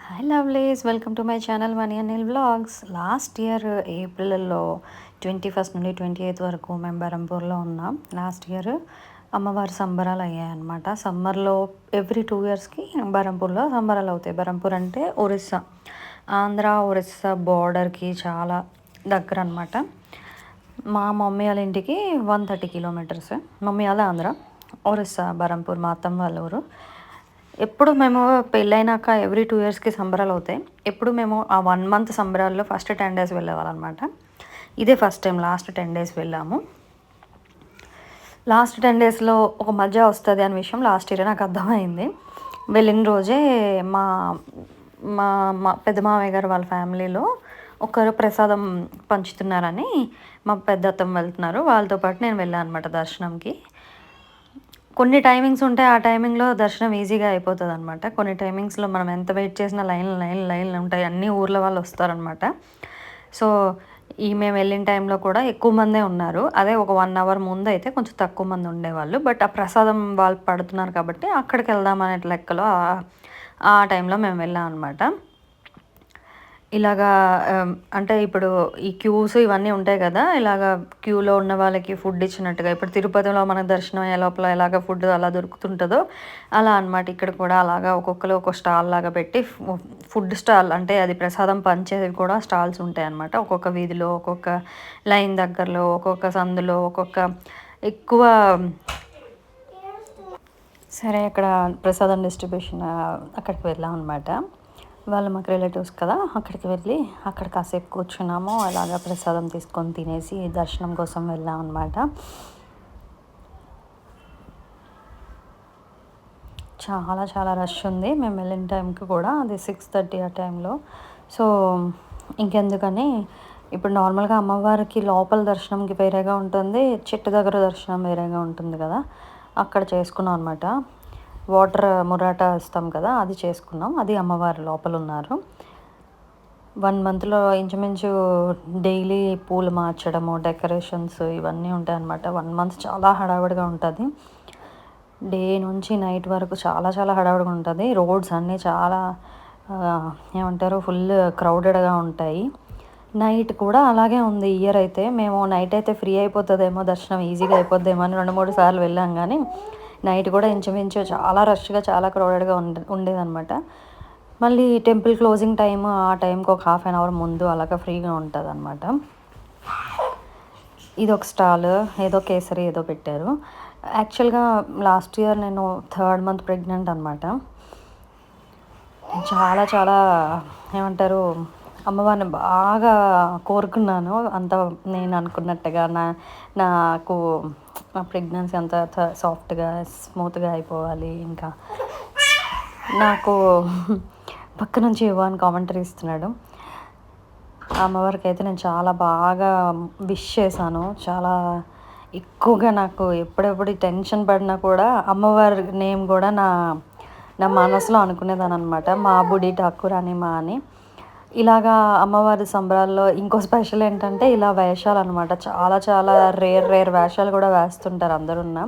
Hi lovelies, welcome to my channel money Anil vlogs. Last year ఏప్రిల్లో 21 నుండి 28 వరకు మేము బెరంపూర్లో ఉన్నాం. లాస్ట్ ఇయర్ అమ్మవారి సంబరాలు అయ్యాయన్నమాట. సమ్మర్లో ఎవ్రీ 2 ఇయర్స్కి బెరంపూర్లో సంబరాలు అవుతాయి. బెరంపూర్ అంటే ఒరిస్సా, ఆంధ్ర ఒరిస్సా బోర్డర్కి చాలా దగ్గర అనమాట. మా మమ్మీ వాళ్ళ ఇంటికి 130 కిలోమీటర్స్. మమ్మీ వాళ్ళ ఆంధ్ర, ఒరిస్సా బెరంపూర్ మా అత్తమ్మ వాళ్ళ ఊరు. ఎప్పుడు మేము పెళ్ళైనాక ఎవ్రీ 2 ఇయర్స్కి సంబరాలు అవుతాయి. ఎప్పుడు మేము ఆ 1 మంత్ సంబరాల్లో ఫస్ట్ 10 డేస్ వెళ్ళేవాళ్ళనమాట. ఇదే ఫస్ట్ టైం లాస్ట్ 10 డేస్ వెళ్ళాము. లాస్ట్ 10 డేస్లో ఒక మజా వస్తుంది అనే విషయం లాస్ట్ ఇయర్ నాకు అర్థమైంది. వెళ్ళిన రోజే మా మా మా పెద్ద మామయ్య గారు వాళ్ళ ఫ్యామిలీలో ఒకరు ప్రసాదం పంచుతున్నారని మా పెద్ద అత్తమ్మ వెళ్తున్నారు. వాళ్ళతో పాటు నేను వెళ్ళాను అనమాట దర్శనంకి. కొన్ని టైమింగ్స్ ఉంటాయి, ఆ టైమింగ్లో దర్శనం ఈజీగా అయిపోతుంది అనమాట. కొన్ని టైమింగ్స్లో మనం ఎంత వెయిట్ చేసినా లైన్లు ఉంటాయి. అన్ని ఊర్ల వాళ్ళు వస్తారనమాట. సో మేము వెళ్ళిన టైంలో కూడా ఎక్కువ మందే ఉన్నారు. అదే ఒక 1 అవర్ ముందు అయితే కొంచెం తక్కువ మంది ఉండేవాళ్ళు. బట్ ఆ ప్రసాదం వాళ్ళు పడుతున్నారు కాబట్టి అక్కడికి వెళ్దామనే లెక్కలో ఆ టైంలో మేము వెళ్ళాం అనమాట. ఇలాగా అంటే ఇప్పుడు ఈ క్యూస్ ఇవన్నీ ఉంటాయి కదా, ఇలాగ క్యూలో ఉన్న వాళ్ళకి ఫుడ్ ఇచ్చినట్టుగా ఇప్పుడు తిరుపతిలో మన దర్శనం అయ్యే లోపల ఎలాగ ఫుడ్ అలా దొరుకుతుంటుందో అలా అనమాట. ఇక్కడ కూడా అలాగా ఒక్కొక్కరు ఒక్కొక్క స్టాల్ లాగా పెట్టి ఫుడ్ స్టాల్ అంటే అది ప్రసాదం పంచేవి కూడా స్టాల్స్ ఉంటాయి అనమాట. ఒక్కొక్క వీధిలో, ఒక్కొక్క లైన్ దగ్గరలో, ఒక్కొక్క సందులో, ఒక్కొక్క ఎక్కువ. సరే, అక్కడ ప్రసాదం డిస్ట్రిబ్యూషన్ అక్కడికి వెళ్ళాం అనమాట. వాళ్ళు మాకు రిలేటివ్స్ కదా, అక్కడికి వెళ్ళి అక్కడ కాసేపు కూర్చున్నాము. అలాగా ప్రసాదం తీసుకొని తినేసి దర్శనం కోసం వెళ్ళాం అనమాట. చాలా చాలా రష్ ఉంది. మేము వెళ్ళిన టైంకి కూడా అది 6:30 ఆ టైంలో. సో ఇంకెందుకని ఇప్పుడు నార్మల్గా అమ్మవారికి లోపల దర్శనంకి వేరేగా ఉంటుంది, చెట్టు దగ్గర దర్శనం వేరేగా ఉంటుంది కదా, అక్కడ చేసుకున్నాం అనమాట. వాటర్ మురాటా ఇస్తాం కదా, అది చేసుకున్నాం. అది అమ్మవారి లోపల ఉన్నారు. 1 మంత్లో ఇంచుమించు డైలీ పూలు మార్చడము, డెకరేషన్స్ ఇవన్నీ ఉంటాయన్నమాట. 1 మంత్ చాలా హడావిడిగా ఉంటుంది. డే నుంచి నైట్ వరకు చాలా చాలా హడావిడిగా ఉంటుంది. రోడ్స్ అన్నీ చాలా ఏమంటారు, ఫుల్ క్రౌడెడ్గా ఉంటాయి. నైట్ కూడా అలాగే ఉంది. ఇయర్ అయితే మేము నైట్ అయితే ఫ్రీ అయిపోతుందేమో, దర్శనం ఈజీగా అయిపోద్దేమో అని 2-3 సార్లు వెళ్ళాం. కానీ నైట్ కూడా ఇంచుమించు చాలా రష్గా, చాలా క్రౌడెడ్గా ఉండేదన్నమాట. మళ్ళీ టెంపుల్ క్లోజింగ్ టైం ఆ టైంకి ఒక ½ అన్ అవర్ ముందు అలాగా ఫ్రీగా ఉంటుంది అనమాట. ఇది ఒక స్టాల్, ఏదో కేసరి ఏదో పెట్టారు. యాక్చువల్గా లాస్ట్ ఇయర్ నేను 3rd మంత్ ప్రెగ్నెంట్ అనమాట. చాలా చాలా ఏమంటారు, అమ్మవారిని బాగా కోరుకున్నాను. అంత నేను అనుకున్నట్టుగా నాకు నా ప్రెగ్నెన్సీ అంత సాఫ్ట్గా స్మూత్గా అయిపోవాలి. ఇంకా నాకు పక్క నుంచి ఇవ్వని కామెంటరీ ఇస్తున్నాడు. అమ్మవారికి అయితే నేను చాలా బాగా విష్ చేశాను. చాలా ఎక్కువగా నాకు ఎప్పుడెప్పుడు టెన్షన్ పడినా కూడా అమ్మవారి నేమ్ కూడా నా మనసులో అనుకునేదాన్ని అనమాట. మా బుడి ఠాకూర్ అని మా అని. ఇలాగా అమ్మవారి సంబరాల్లో ఇంకో స్పెషల్ ఏంటంటే ఇలా వేషాలు అనమాట. చాలా చాలా రేర్ వేషాలు కూడా వేస్తుంటారు అందరున్న.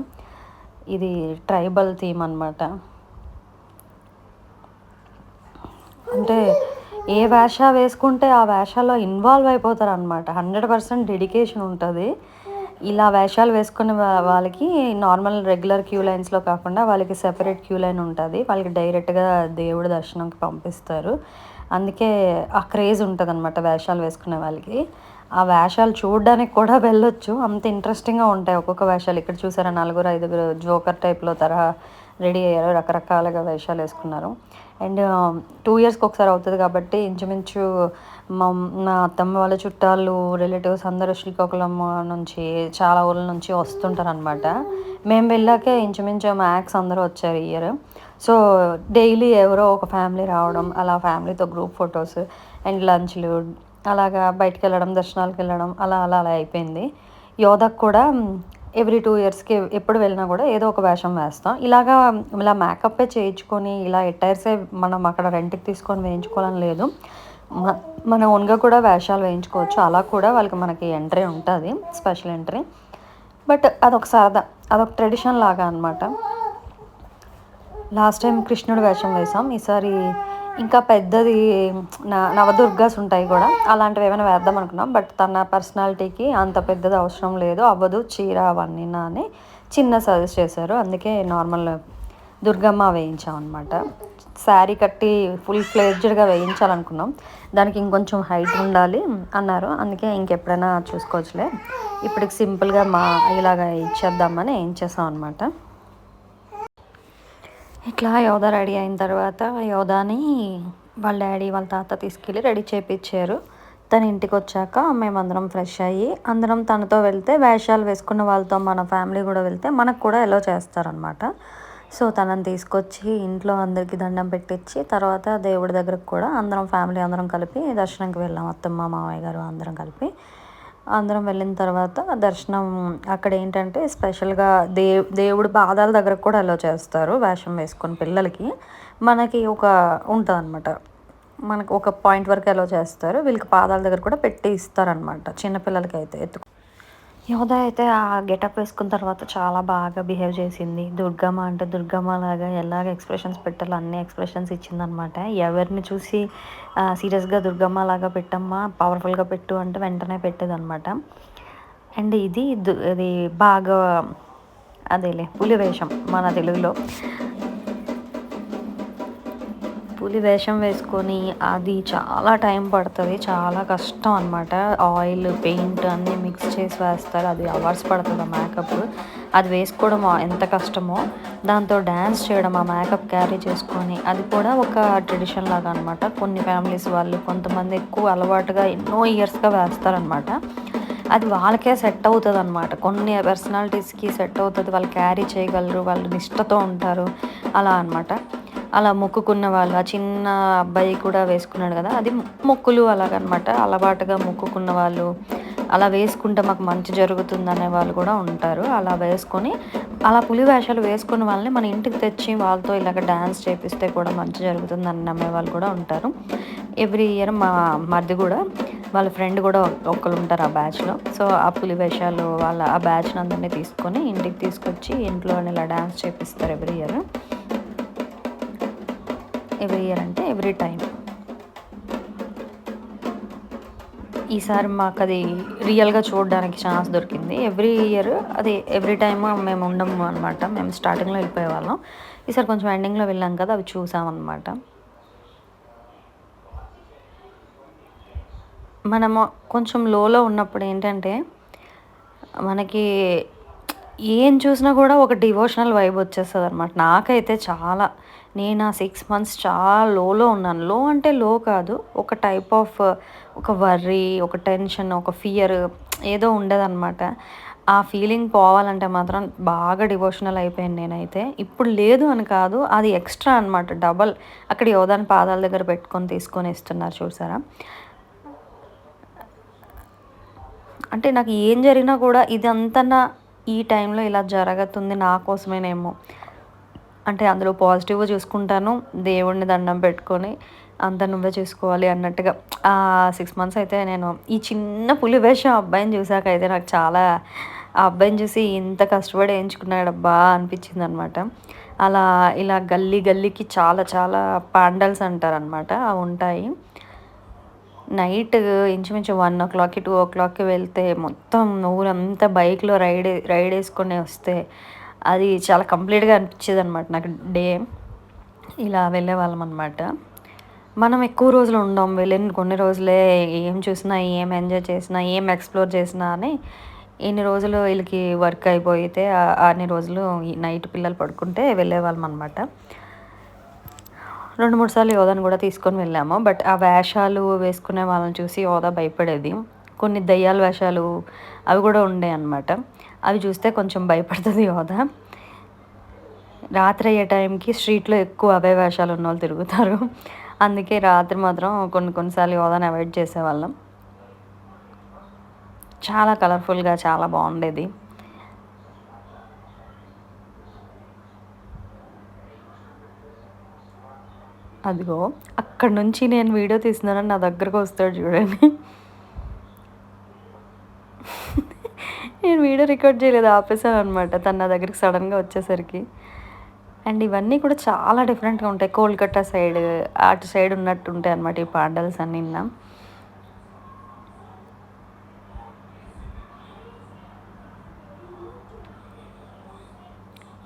ఇది ట్రైబల్ థీమ్ అనమాట. అంటే ఏ వేష వేసుకుంటే ఆ వేషాల్లో ఇన్వాల్వ్ అయిపోతారు అనమాట. 100% డెడికేషన్ ఉంటుంది. ఇలా వేషాలు వేసుకునే వాళ్ళకి నార్మల్ రెగ్యులర్ క్యూ లైన్స్లో కాకుండా వాళ్ళకి సెపరేట్ క్యూ లైన్ ఉంటుంది. వాళ్ళకి డైరెక్ట్గా దేవుడి దర్శనంకి పంపిస్తారు. అందుకే ఆ క్రేజ్ ఉంటుంది అనమాట వేషాలు వేసుకునే వాళ్ళకి. ఆ వేషాలు చూడడానికి కూడా వెళ్ళొచ్చు, అంత ఇంట్రెస్టింగ్గా ఉంటాయి ఒక్కొక్క వేషాలు. ఇక్కడ చూసారా, 4-5 జోకర్ టైప్లో తరహా రెడీ అయ్యారు, రకరకాలుగా వేషాలు వేసుకున్నారు. అండ్ 2 ఇయర్స్కి ఒకసారి అవుతుంది కాబట్టి ఇంచుమించు నా అత్తమ్మ వాళ్ళ చుట్టాలు, రిలేటివ్స్ అందరూ శ్రీకాకుళం నుంచి, చాలా ఊళ్ళ నుంచి వస్తుంటారు అనమాట. మేము వెళ్ళాకే ఇంచుమించు మ్యాక్స్ అందరూ వచ్చారు ఈ ఇయర్. సో డైలీ ఎవరో ఒక ఫ్యామిలీ రావడం, అలా ఫ్యామిలీతో గ్రూప్ ఫొటోస్ అండ్ లంచ్లు, అలాగా బయటకు వెళ్ళడం, దర్శనాలకు వెళ్ళడం, అలా అలా అలా అయిపోయింది. యోధకు కూడా ఎవ్రీ 2 ఇయర్స్కి ఎప్పుడు వెళ్ళినా కూడా ఏదో ఒక వేషం వేస్తాం. ఇలా మేకప్పే చేయించుకొని ఇలా ఎట్టైర్సే మనం అక్కడ రెంట్కి తీసుకొని వేయించుకోవాలని లేదు. మన ఓన్గా కూడా వేషాలు వేయించుకోవచ్చు. అలా కూడా మనకి ఎంట్రీ ఉంటుంది, స్పెషల్ ఎంట్రీ. బట్ అదొక సరదా, అదొక ట్రెడిషన్ లాగా అనమాట. లాస్ట్ టైం కృష్ణుడు వేషం వేసాం, ఈసారి ఇంకా పెద్దది నవదుర్గాస్ ఉంటాయి కూడా, అలాంటివి ఏమైనా వేద్దాం అనుకున్నాం. బట్ తన పర్సనాలిటీకి అంత పెద్దది అవసరం లేదు, అవ్వదు చీర అవన్నీ అని చిన్న సజెస్ట్ చేశారు. అందుకే నార్మల్ దుర్గమ్మ వేయించామన్నమాట. శారీ కట్టి ఫుల్ ఫ్లెడ్జ్డ్గా వేయించాలనుకున్నాం. దానికి ఇంకొంచెం హైట్ ఉండాలి అన్నారు. అందుకే ఇంకెప్పుడైనా చూసుకోవచ్చులే, ఇప్పటికి సింపుల్గా ఇలాగ ఇచ్చేద్దామని వేయించేసాం అనమాట. ఇట్లా యోధ రెడీ అయిన తర్వాత యోధాని వాళ్ళ డాడీ వాళ్ళ తాత తీసుకెళ్ళి రెడీ చేయించారు. తన ఇంటికి వచ్చాక మేమందరం ఫ్రెష్ అయ్యి అందరం తనతో వెళ్తే, వేషాలు వేసుకున్న వాళ్ళతో మన ఫ్యామిలీ కూడా వెళ్తే మనకు కూడా ఎలో చేస్తారనమాట. సో తనని తీసుకొచ్చి ఇంట్లో అందరికీ దండం పెట్టించి తర్వాత దేవుడి దగ్గరకు కూడా అందరం ఫ్యామిలీ అందరం కలిపి దర్శనంకి వెళ్ళాం. అత్తమ్మ మామయ్య గారు అందరం కలిపి అందరం వెళ్ళిన తర్వాత దర్శనం అక్కడ ఏంటంటే స్పెషల్గా దేవుడి పాదాల దగ్గరకు కూడా అలో చేస్తారు వేషం వేసుకొని పిల్లలకి. మనకి ఒక ఉంటుంది అనమాట, మనకు ఒక పాయింట్ వరకు అలో చేస్తారు, వీళ్ళకి పాదాల దగ్గర కూడా పెట్టి ఇస్తారనమాట చిన్నపిల్లలకి అయితే. యోధ అయితే ఆ గెటప్ వేసుకున్న తర్వాత చాలా బాగా బిహేవ్ చేసింది. దుర్గమ్మ అంటే దుర్గమ్మ లాగా ఎలాగ ఎక్స్ప్రెషన్స్ పెట్టాలో అన్ని ఎక్స్ప్రెషన్స్ ఇచ్చిందనమాట. ఎవరిని చూసి సీరియస్గా దుర్గమ్మ లాగా పెట్టమ్మా, పవర్ఫుల్గా పెట్టు అంటే వెంటనే పెట్టేదనమాట. అండ్ ఇది బాగా అదేలే పులి వేషం మన తెలుగులో. పులి వేషం వేసుకొని అది చాలా టైం పడుతుంది, చాలా కష్టం అనమాట. ఆయిల్ పెయింట్ అన్నీ మిక్స్ చేసి వేస్తారు, అది అవర్స్ పడుతుంది ఆ మేకప్. అది వేసుకోవడం ఎంత కష్టమో, దాంతో డ్యాన్స్ చేయడం, ఆ మేకప్ క్యారీ చేసుకొని, అది కూడా ఒక ట్రెడిషన్ లాగా అనమాట. కొన్ని ఫ్యామిలీస్ వాళ్ళు కొంతమంది ఎక్కువ అలవాటుగా ఎన్నో ఇయర్స్గా వేస్తారనమాట. అది వాళ్ళకే సెట్ అవుతుంది అనమాట, కొన్ని పర్సనాలిటీస్కి సెట్ అవుతుంది, వాళ్ళు క్యారీ చేయగలరు, వాళ్ళు నిష్టతో ఉంటారు అలా అనమాట. అలా మొక్కుకున్న వాళ్ళు, ఆ చిన్న అబ్బాయి కూడా వేసుకున్నాడు కదా, అది మొక్కులు అలాగనమాట. అలవాటుగా మొక్కుకున్న వాళ్ళు అలా వేసుకుంటే మాకు మంచి జరుగుతుంది అనే వాళ్ళు కూడా ఉంటారు. అలా వేసుకొని అలా పులి వేషాలు వేసుకున్న వాళ్ళని మన ఇంటికి తెచ్చి వాళ్ళతో ఇలాగ డ్యాన్స్ చేపిస్తే కూడా మంచి జరుగుతుంది అని నమ్మే వాళ్ళు కూడా ఉంటారు. ఎవ్రీ ఇయర్ మా మరిది కూడా వాళ్ళ ఫ్రెండ్ కూడా ఒకరు ఉంటారు ఆ బ్యాచ్లో. సో ఆ పులి వేషాలు వాళ్ళ ఆ బ్యాచ్ని అందరినీ తీసుకొని ఇంటికి తీసుకొచ్చి ఇంట్లో ఇలా డ్యాన్స్ చేపిస్తారు ఎవ్రీ ఇయర్. ఎవ్రీ ఇయర్ అంటే ఎవ్రీ టైం. ఈసారి మాకు అది రియల్గా చూడడానికి ఛాన్స్ దొరికింది. ఎవ్రీ ఇయర్ అది ఎవ్రీ టైమ్ మేము ఉండము అనమాట, మేము స్టార్టింగ్లో వెళ్ళిపోయే వాళ్ళం. ఈసారి కొంచెం ఎండింగ్లో వెళ్ళాం కదా, అవి చూసామన్నమాట. మనము కొంచెం లోలో ఉన్నప్పుడు ఏంటంటే మనకి ఏం చూసినా కూడా ఒక డివోషనల్ వైబ్ వచ్చేస్తుంది అనమాట. నాకైతే చాలా, నేను ఆ 6 months చాలా లోలో ఉన్నాను. లో అంటే లో కాదు, ఒక టైప్ ఆఫ్ ఒక వర్రీ, ఒక టెన్షన్, ఒక ఫియర్ ఏదో ఉండదన్నమాట. ఆ ఫీలింగ్ పోవాలంటే మాత్రం బాగా డివోషనల్ అయిపోయాను నేనైతే. ఇప్పుడు లేదు అని కాదు, అది ఎక్స్ట్రా అనమాట, డబల్. అక్కడ యోధాని పాదాల దగ్గర పెట్టుకొని తీసుకొని ఇస్తున్నారు చూసారా. అంటే నాకు ఏం జరిగినా కూడా ఇదంతా ఈ టైంలో ఇలా జరుగుతుంది నా కోసమేనేమో, అంటే అందులో పాజిటివ్ చూసుకుంటాను, దేవుడిని దండం పెట్టుకొని అంత నువ్వే చూసుకోవాలి అన్నట్టుగా. ఆ 6 months అయితే నేను ఈ చిన్న పులి వేషం అబ్బాయిని చూసాక అయితే నాకు చాలా, ఆ అబ్బాయిని చూసి ఇంత కష్టపడి వేయించుకున్నాడబ్బా అనిపించింది అనమాట. అలా ఇలా గల్లీ గల్లీకి చాలా చాలా పాండల్స్ అంటారనమాట, అవి ఉంటాయి. నైట్ ఇంచుమించు 1 o'clock 2 o'clock వెళ్తే మొత్తం ఊరంతా బైక్లో రైడ్ వేసుకొని వస్తే అది చాలా కంప్లీట్గా అనిపించేది అనమాట నాకు డే. ఇలా వెళ్ళేవాళ్ళం అనమాట. మనం ఎక్కువ రోజులు ఉండం, వెళ్ళిన కొన్ని రోజులే, ఏం చూసినా, ఏం ఎంజాయ్ చేసినా, ఏం ఎక్స్ప్లోర్ చేసినా అని ఇన్ని రోజులు వీళ్ళకి వర్క్ అయిపోయితే అన్ని రోజులు నైట్ పిల్లలు పడుకుంటే వెళ్ళేవాళ్ళం అనమాట. 2-3 సార్లు యోధాని కూడా తీసుకొని వెళ్ళాము. బట్ ఆ వేషాలు వేసుకునే వాళ్ళని చూసి యోధ భయపడేది. కొన్ని దయ్యాల వేషాలు అవి కూడా ఉండే అనమాట, అవి చూస్తే కొంచెం భయపడుతుంది యోధ. రాత్రి అయ్యే టైంకి స్ట్రీట్లో ఎక్కువ అవే వేషాలు ఉన్న వాళ్ళు తిరుగుతారు, అందుకే రాత్రి మాత్రం కొన్నిసార్లు యోధాని అవాయిడ్ చేసేవాళ్ళం. చాలా కలర్ఫుల్గా చాలా బాగుండేది. అదిగో అక్కడ నుంచి నేను వీడియో తీస్తున్నానని నా దగ్గరకు వస్తాడు చూడండి. నేను వీడియో రికార్డ్ చేయలేదు, ఆపేసాను అనమాట తను నా దగ్గరికి సడన్గా వచ్చేసరికి. అండ్ ఇవన్నీ కూడా చాలా డిఫరెంట్‌గా ఉంటాయి. కోల్‌కట్టా సైడ్, అటు సైడ్ ఉన్నట్టు ఉంటాయన్నమాట ఈ పాండల్స్ అన్నీను.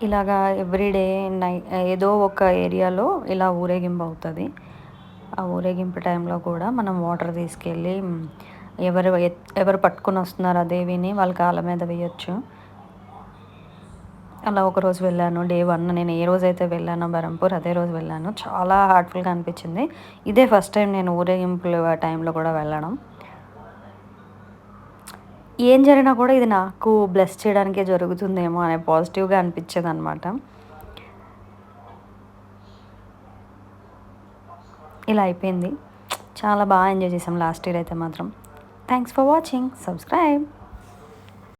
ఇలాగా ఎవ్రీడే ఏదో ఒక ఏరియాలో ఇలా ఊరేగింపు అవుతది. ఆ ఊరేగింపు టైంలో కూడా మనం వాటర్ తీసుకెళ్ళి ఎవరు పట్టుకొనొస్తున్నారో ఆ దేవిని వాళ్ళ కాళ్ళ మీద వేయొచ్చు. అలా ఒకరోజు వెళ్ళాను. డే 1 నేను ఏ రోజైతే వెళ్ళానో బరంపూర్ అదే రోజు వెళ్ళాను. చాలా హార్ట్‌ఫుల్‌గా అనిపించింది. ఇదే ఫస్ట్ టైం నేను ఊరేగింపులు ఆ టైంలో కూడా వెళ్ళడం. ఏం జరిగినా కూడా ఇది నాకు బ్లెస్ చేయడానికే జరుగుతుందేమో అనే పాజిటివ్‌గా అనిపించేదనమాట. ఇలా అయిపోయింది. చాలా ఎంజాయ్ చేసాం లాస్ట్ ఇయర్ అయితే మాత్రం. Thanks for watching. సబ్స్క్రైబ్.